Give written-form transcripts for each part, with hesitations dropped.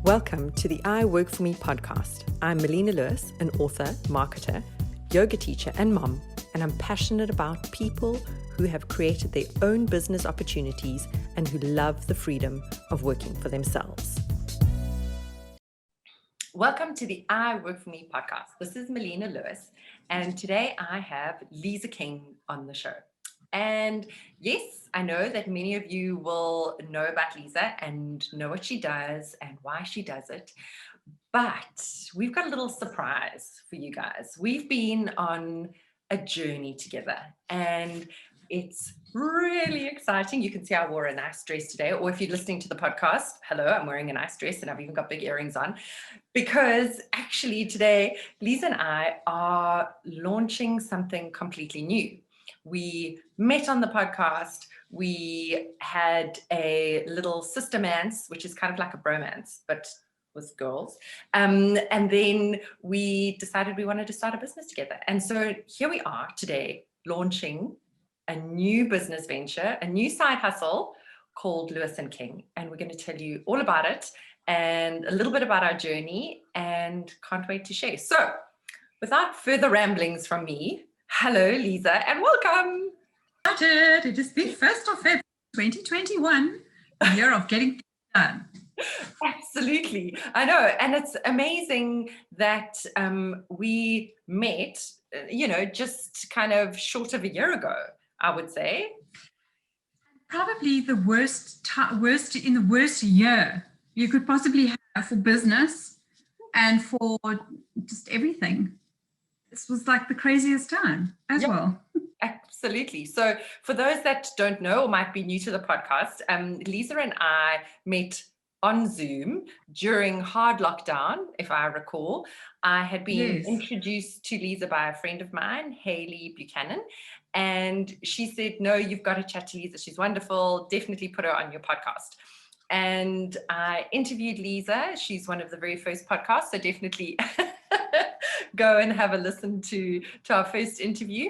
Welcome to the I Work For Me podcast. I'm Melina Lewis, an author, marketer, yoga teacher, and mom, and I'm passionate about people who have created their own business opportunities and who love the freedom of working for themselves. Welcome to the I Work For Me podcast. This is Melina Lewis, and today I have Liza King on the show. And yes, I know that many of you will know about Liza and know what she does and why she does it. But we've got a little surprise for you guys. We've been on a journey together and it's really exciting. You can see I wore a nice dress today, or if you're listening to the podcast, hello, I'm wearing a nice dress and I've even got big earrings on, because actually today, Liza and I are launching something completely new. We met on the podcast. We had a little sistermance, which is kind of like a bromance, but with girls. And then we decided we wanted to start a business together. And so here we are today launching a new business venture, a new side hustle called Liza King. And we're going to tell you all about it and a little bit about our journey, and can't wait to share. So without further ramblings from me, hello, Liza, and welcome. It is the 1st of February 2021, a year of getting things done. Absolutely. I know. And it's amazing that we met, just kind of short of a year ago, I would say. Probably the worst year you could possibly have for business and for just everything. This was like the craziest time as well. Absolutely. So for those that don't know or might be new to the podcast, Liza and I met on Zoom during hard lockdown, if I recall. I had been introduced to Liza by a friend of mine, Hayley Buchanan, and she said, no, you've got to chat to Liza. She's wonderful. Definitely put her on your podcast. And I interviewed Liza. She's one of the very first podcasts, so definitely go and have a listen to our first interview.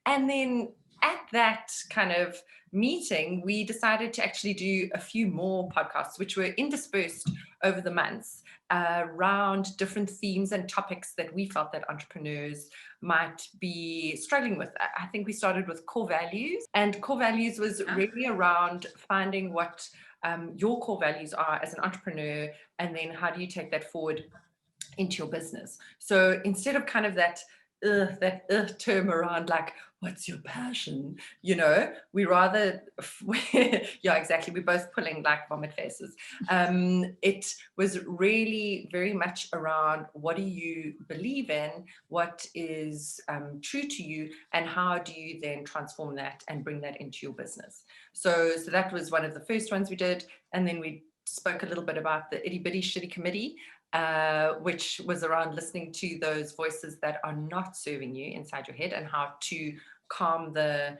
And then at that kind of meeting, we decided to actually do a few more podcasts, which were interspersed over the months around different themes and topics that we felt that entrepreneurs might be struggling with. I think we started with core values, and core values was really around finding what your core values are as an entrepreneur, and then how do you take that forward into your business. So instead of kind of that term around like, what's your passion? We rather, yeah, exactly. We're both pulling like vomit faces. It was really very much around what do you believe in, what is true to you, and how do you then transform that and bring that into your business. So that was one of the first ones we did. And then we spoke a little bit about the itty bitty shitty committee, which was around listening to those voices that are not serving you inside your head and how to calm the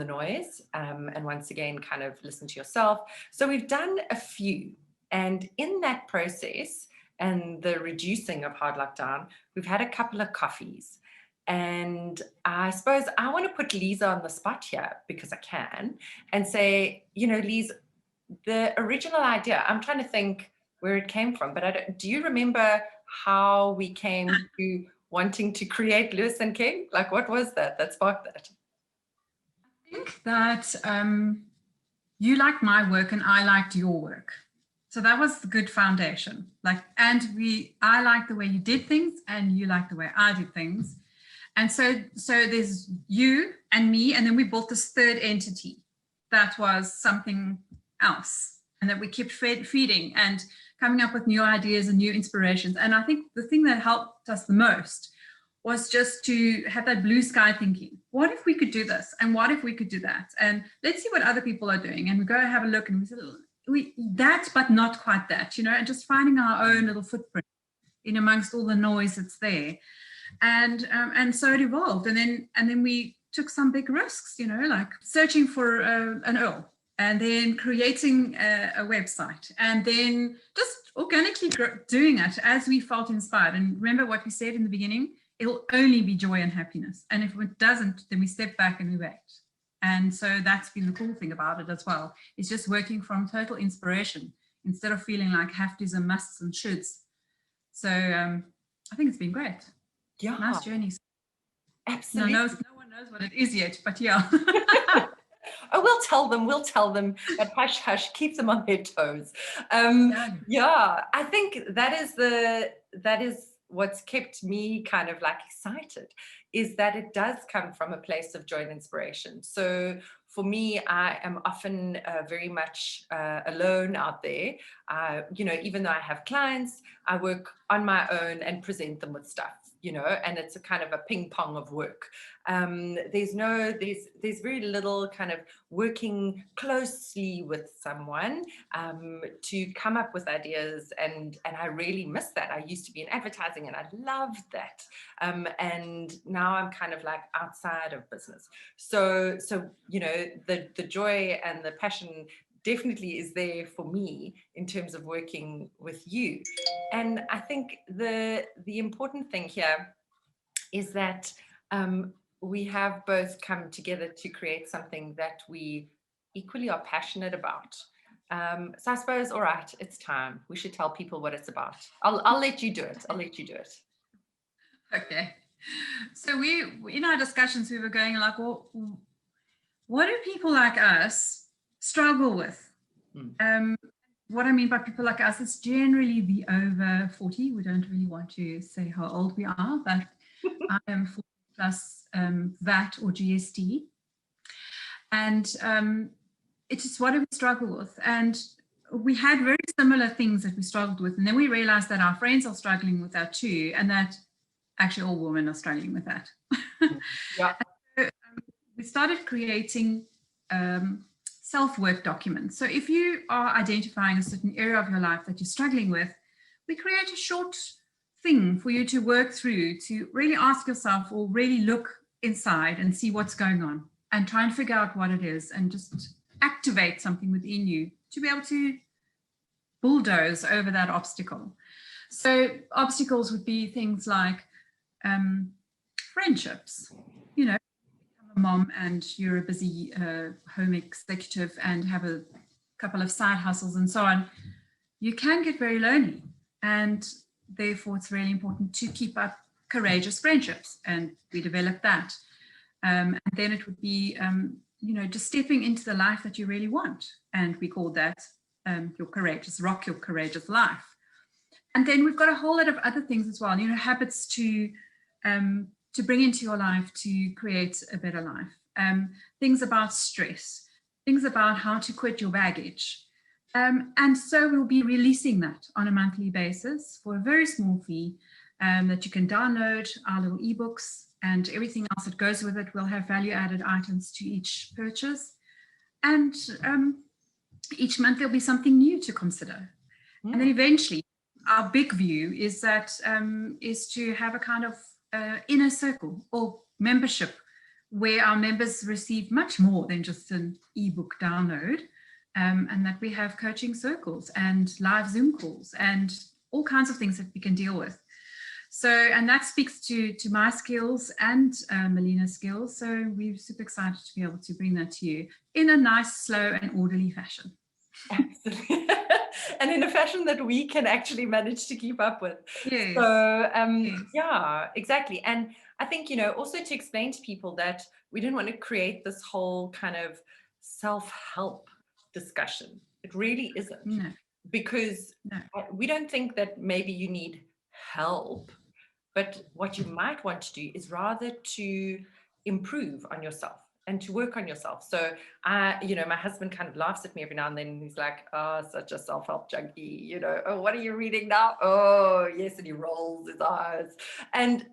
noise, and once again kind of listen to yourself. So we've done a few, and in that process and the reducing of hard lockdown, we've had a couple of coffees. And I suppose I want to put Liza on the spot here because I can, and say, Liza, the original idea, I'm trying to think where it came from, but do you remember how we came to wanting to create Liza King? Like, what was that sparked that? I think that you liked my work and I liked your work. So that was the good foundation. I liked the way you did things and you liked the way I did things. And so there's you and me, and then we built this third entity that was something else, and that we kept feeding and coming up with new ideas and new inspirations. And I think the thing that helped us the most was just to have that blue sky thinking, what if we could do this? And what if we could do that? And let's see what other people are doing. And we go have a look, and we said, that, but not quite that, and just finding our own little footprint in amongst all the noise that's there. And so it evolved. And then we took some big risks, like searching for an Earl, and then creating a website, and then just organically doing it as we felt inspired. And remember what we said in the beginning, it'll only be joy and happiness. And if it doesn't, then we step back and we wait. And so that's been the cool thing about it as well. It's just working from total inspiration instead of feeling like have tos and musts and shoulds. So I think it's been great. Yeah, Nice journey. absolutely. No one knows what it is yet, but yeah. Oh, we'll tell them, but hush, hush, keep them on their toes. Yeah, I think that is what's kept me kind of like excited, is that it does come from a place of joy and inspiration. So for me, I am often very much alone out there. Even though I have clients, I work on my own and present them with stuff, and it's a kind of a ping pong of work. There's very little kind of working closely with someone to come up with ideas, and I really miss that. I used to be in advertising and I loved that, and now I'm kind of like outside of business. So the joy and the passion definitely is there for me in terms of working with you. And I think the important thing here is that we have both come together to create something that we equally are passionate about. So I suppose, all right, it's time. We should tell people what it's about. I'll let you do it. Okay. So we, in our discussions, we were going like, well, what do people like us struggle with? What I mean by people like us is generally the over 40. We don't really want to say how old we are, but I am 40 plus VAT or GST. And it is what do we struggle with? And we had very similar things that we struggled with. And then we realized that our friends are struggling with that too, and that actually all women are struggling with that. Yeah. So, we started creating self-work documents. So if you are identifying a certain area of your life that you're struggling with, we create a short thing for you to work through, to really ask yourself or really look inside and see what's going on and try and figure out what it is and just activate something within you to be able to bulldoze over that obstacle. So obstacles would be things like friendships. A mom and you're a busy home executive and have a couple of side hustles and so on, you can get very lonely. And therefore, it's really important to keep up courageous friendships. And we develop that. And then it would be, just stepping into the life that you really want. And we call that your courageous life. And then we've got a whole lot of other things as well, habits to bring into your life to create a better life. Things about stress, things about how to quit your baggage. And so we'll be releasing that on a monthly basis for a very small fee that you can download our little ebooks and everything else that goes with it. We'll have value added items to each purchase. And each month there'll be something new to consider. And then eventually our big view is that is to have a kind of inner circle or membership where our members receive much more than just an ebook download, and that we have coaching circles and live Zoom calls and all kinds of things that we can deal with. So, and that speaks to my skills and Melina's skills. So we're super excited to be able to bring that to you in a nice, slow and orderly fashion. Absolutely. And in a fashion that we can actually manage to keep up with. Yes. So Yes. yeah, exactly. And I think, also to explain to people that we didn't want to create this whole kind of self-help discussion. It really isn't. No. Because we don't think that maybe you need help, but what you might want to do is rather to improve on yourself and to work on yourself. So my husband kind of laughs at me every now and then. He's like, oh, such a self-help junkie, oh, what are you reading now? Oh, yes. And he rolls his eyes. And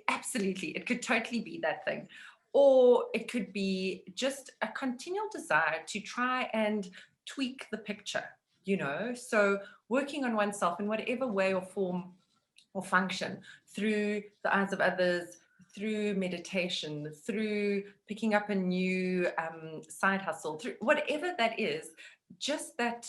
absolutely, it could totally be that thing. Or it could be just a continual desire to try and tweak the picture, so working on oneself in whatever way or form or function, through the eyes of others, through meditation, through picking up a new side hustle, through whatever that is, just that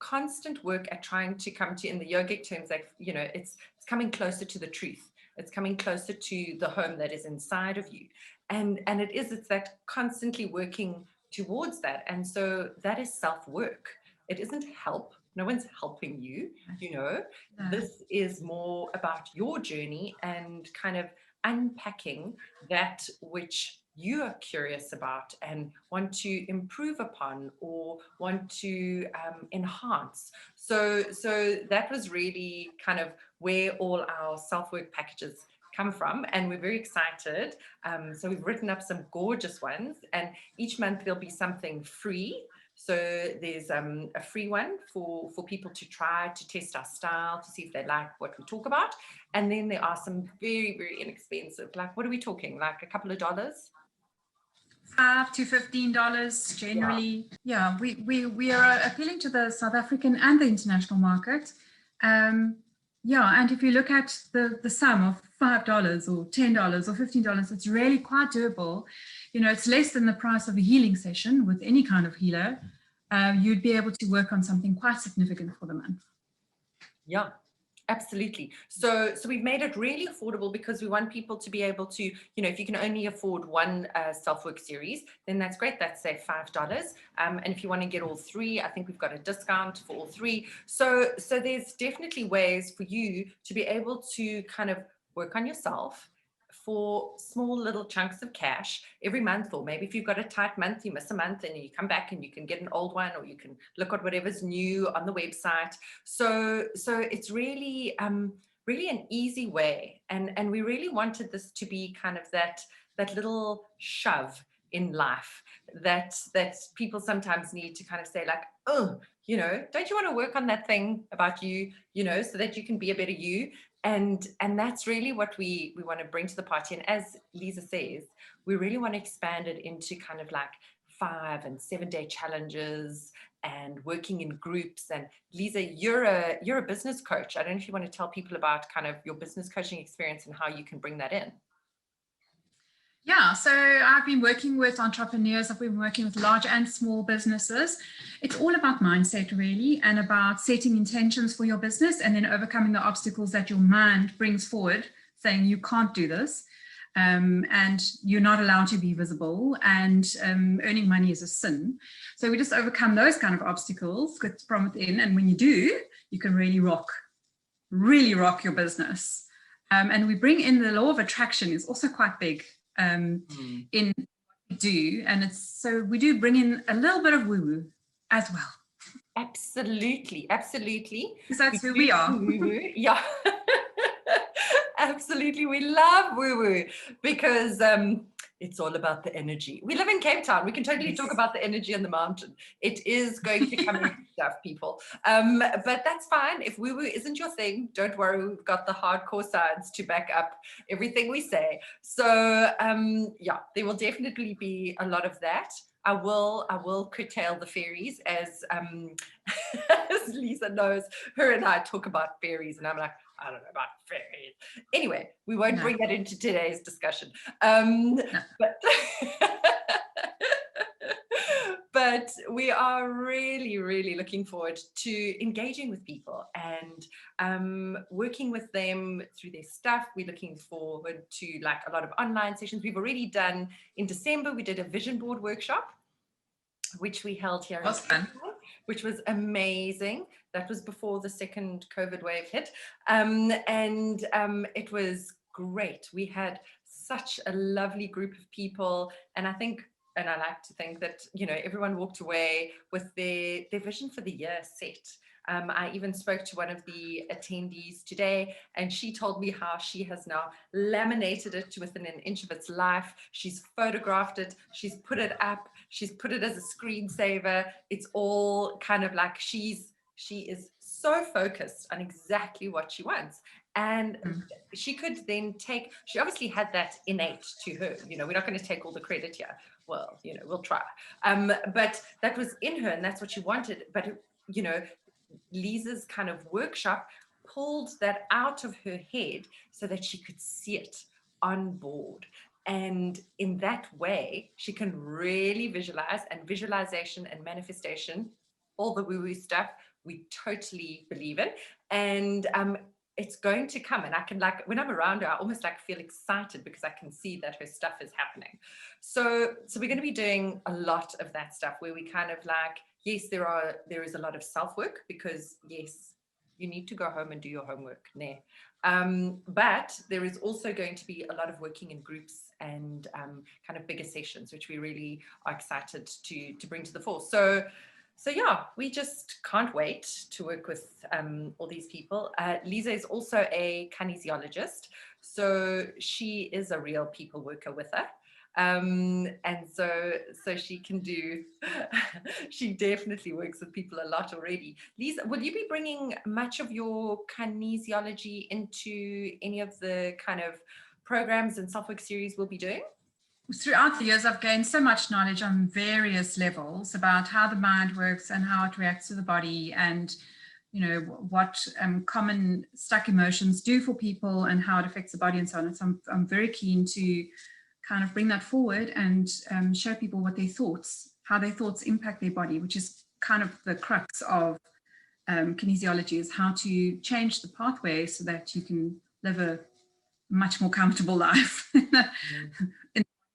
constant work at trying to come to, in the yogic terms, like, it's coming closer to the truth. It's coming closer to the home that is inside of you. And it's that constantly working towards that. And so that is self-work. It isn't help. No one's helping you, you know. This is more about your journey and kind of unpacking that which you are curious about and want to improve upon or want to enhance. So that was really kind of where all our self-work packages come from, and we're very excited. So we've written up some gorgeous ones, and each month there'll be something free. So there's a free one for people to try to test our style, to see if they like what we talk about. And then there are some very, very inexpensive, like, what are we talking, like a couple of dollars? $5 to $15 generally. Yeah, we are appealing to the South African and the international market. Yeah, and if you look at the sum of $5 or $10 or $15, it's really quite doable. You know, it's less than the price of a healing session with any kind of healer. You'd be able to work on something quite significant for the month. Yeah, absolutely. So we've made it really affordable because we want people to be able to, you know, if you can only afford one self-work series, then that's great. That's say $5. And if you want to get all three, I think we've got a discount for all three. So there's definitely ways for you to be able to kind of work on yourself for small little chunks of cash every month. Or maybe if you've got a tight month, you miss a month and you come back and you can get an old one, or you can look at whatever's new on the website. So it's really really an easy way, and we really wanted this to be kind of that little shove in life that people sometimes need to kind of say, like, oh, you know, don't you want to work on that thing about you, you know, so that you can be a better you. And that's really what we want to bring to the party. And as Liza says, we really want to expand it into kind of like 5 and 7 day challenges and working in groups. And Liza, you're a business coach. I don't know if you want to tell people about kind of your business coaching experience and how you can bring that in. Yeah, so I've been working with entrepreneurs, I've been working with large and small businesses. It's all about mindset, really, and about setting intentions for your business and then overcoming the obstacles that your mind brings forward, saying you can't do this, and you're not allowed to be visible, and earning money is a sin. So we just overcome those kind of obstacles from within, and when you do, you can really rock your business. And we bring in the law of attraction is also quite big. In what we do, and it's so we do bring in a little bit of woo-woo as well. Absolutely, because that's who we are. Woo-woo. Yeah. Absolutely, we love woo-woo because it's all about the energy. We live in Cape Town. We can totally talk about the energy on the mountain. It is going to come into stuff, people. But that's fine. If woo-woo isn't your thing, don't worry. We've got the hardcore science to back up everything we say. So yeah, there will definitely be a lot of that. I will curtail the fairies, as as Liza knows. Her and I talk about fairies, and I'm like, I don't know about fairies. Anyway, we won't bring that into today's discussion. But we are really, really looking forward to engaging with people and working with them through their stuff. We're looking forward to like a lot of online sessions. We've already done, in December, we did a vision board workshop, which we held here in Cape Town, which was amazing. That was before the second COVID wave hit. It was great. We had such a lovely group of people. And I like to think that, you know, everyone walked away with their vision for the year set. I even spoke to one of the attendees today, and she told me how she has now laminated it to within an inch of its life. She's photographed it, she's put it up, she's put it as a screensaver. It's all kind of like she is so focused on exactly what she wants. And she could then she obviously had that innate to her. You know, we're not going to take all the credit here. Well, you know, we'll try. But that was in her, and that's what she wanted. But, you know, Liza's kind of workshop pulled that out of her head so that she could see it on board. And in that way, she can really visualize, and visualization and manifestation, all the woo-woo stuff, we totally believe in. And it's going to come. And I can, like, when I'm around her, I almost like feel excited because I can see that her stuff is happening. So we're going to be doing a lot of that stuff where we kind of like, yes, there is a lot of self-work, because yes, you need to go home and do your homework. Nah. But there is also going to be a lot of working in groups and kind of bigger sessions, which we really are excited to bring to the fore. So yeah, we just can't wait to work with all these people. Liza is also a kinesiologist, so she is a real people worker with her. And so she can do, she definitely works with people a lot already. Liza, will you be bringing much of your kinesiology into any of the kind of programs and self-work series we'll be doing? Throughout the years, I've gained so much knowledge on various levels about how the mind works and how it reacts to the body, and what common stuck emotions do for people and how it affects the body and so on. And so I'm very keen to kind of bring that forward and show people how their thoughts impact their body, which is kind of the crux of kinesiology, is how to change the pathway so that you can live a much more comfortable life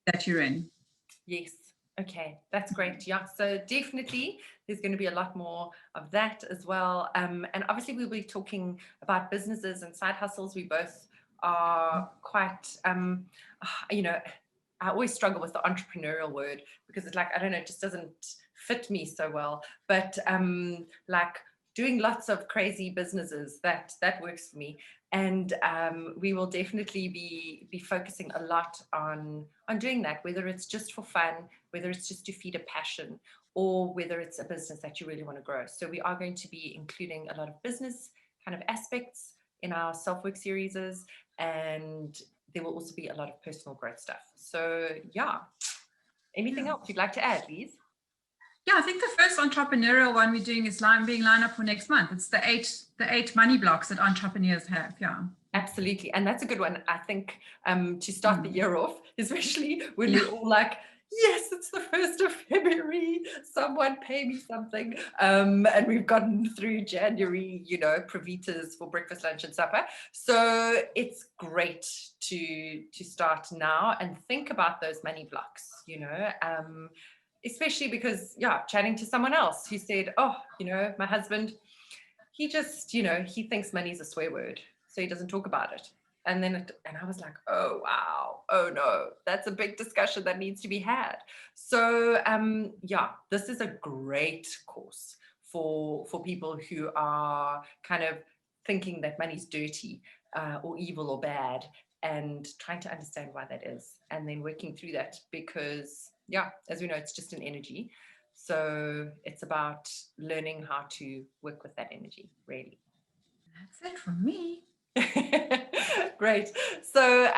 that you're in. Yes. Okay, that's great. Yeah, so definitely there's going to be a lot more of that as well. And obviously we'll be talking about businesses and side hustles. We both are quite, I always struggle with the entrepreneurial word, because it's like, I don't know, it just doesn't fit me so well. But like doing lots of crazy businesses, that works for me. And we will definitely be focusing a lot on doing that, whether it's just for fun, whether it's just to feed a passion, or whether it's a business that you really want to grow. So we are going to be including a lot of business kind of aspects in our self-work series, and there will also be a lot of personal growth stuff. So yeah, anything else you'd like to add, Lise? Yeah, I think the first entrepreneurial one we're doing is being lined up for next month. It's the eight money blocks that entrepreneurs have. Yeah, absolutely, and that's a good one. I think to start the year off, especially when we're all like, yes, it's the 1st of February, someone pay me something. And we've gotten through January, Provitas for breakfast, lunch, and supper. So it's great to start now and think about those money blocks, especially because, chatting to someone else who said, oh, my husband, he just, he thinks money is a swear word, so he doesn't talk about it. And I was like, oh, wow. Oh no, that's a big discussion that needs to be had. So this is a great course for people who are kind of thinking that money's dirty or evil or bad, and trying to understand why that is, and then working through that, because as we know, it's just an energy. So it's about learning how to work with that energy, really. That's it from me. Great. So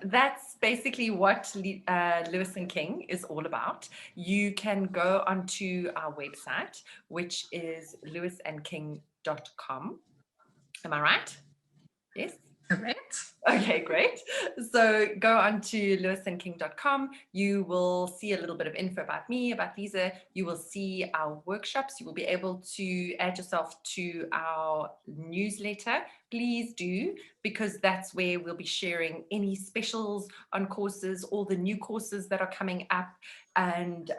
that's basically what Liza King is all about. You can go onto our website, which is lewisandking.com. Am I right? Yes. Correct. Okay, great. So go on to lewisandking.com. You will see a little bit of info about me, about Liza. You will see our workshops. You will be able to add yourself to our newsletter. Please do, because that's where we'll be sharing any specials on courses, all the new courses that are coming up. And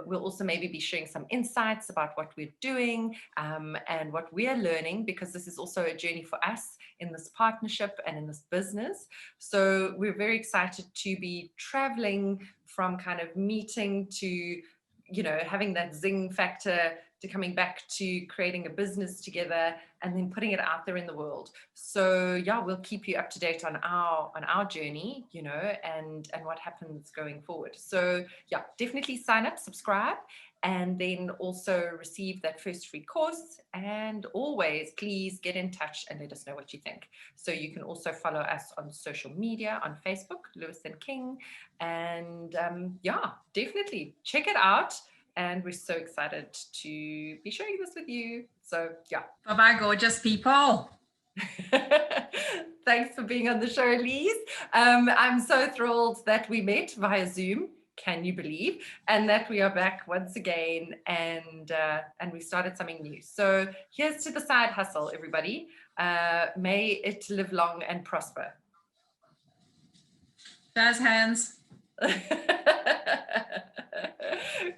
we'll also maybe be sharing some insights about what we're doing and what we're learning, because this is also a journey for us in this partnership and in this business. So we're very excited to be traveling from kind of meeting to, having that zing factor, to coming back to creating a business together and then putting it out there in the world. So we'll keep you up to date on our journey, and what happens going forward. So definitely sign up, subscribe, and then also receive that first free course. And always, please get in touch and let us know what you think. So you can also follow us on social media, on Facebook, Lewis and King. And definitely check it out. And we're so excited to be sharing this with you. So Bye-bye, gorgeous people. Thanks for being on the show, Lise. I'm so thrilled that we met via Zoom. Can you believe? And that we are back once again, and we started something new. So here's to the side hustle, everybody. May it live long and prosper. Jazz hands.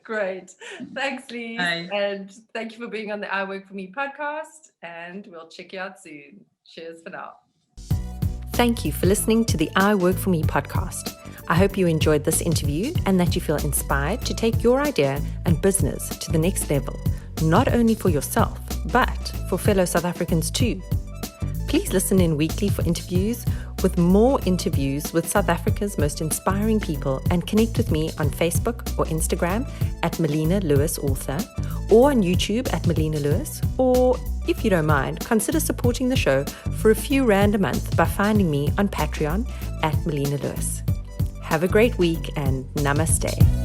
Great. Thanks, Lise. Bye. And thank you for being on the I Work For Me podcast. And we'll check you out soon. Cheers for now. Thank you for listening to the I Work For Me podcast. I hope you enjoyed this interview and that you feel inspired to take your idea and business to the next level, not only for yourself, but for fellow South Africans too. Please listen in weekly for interviews with more interviews with South Africa's most inspiring people, and connect with me on Facebook or Instagram at Melina Lewis Author, or on YouTube at Melina Lewis, or if you don't mind, consider supporting the show for a few rand a month by finding me on Patreon at Melina Lewis. Have a great week and namaste.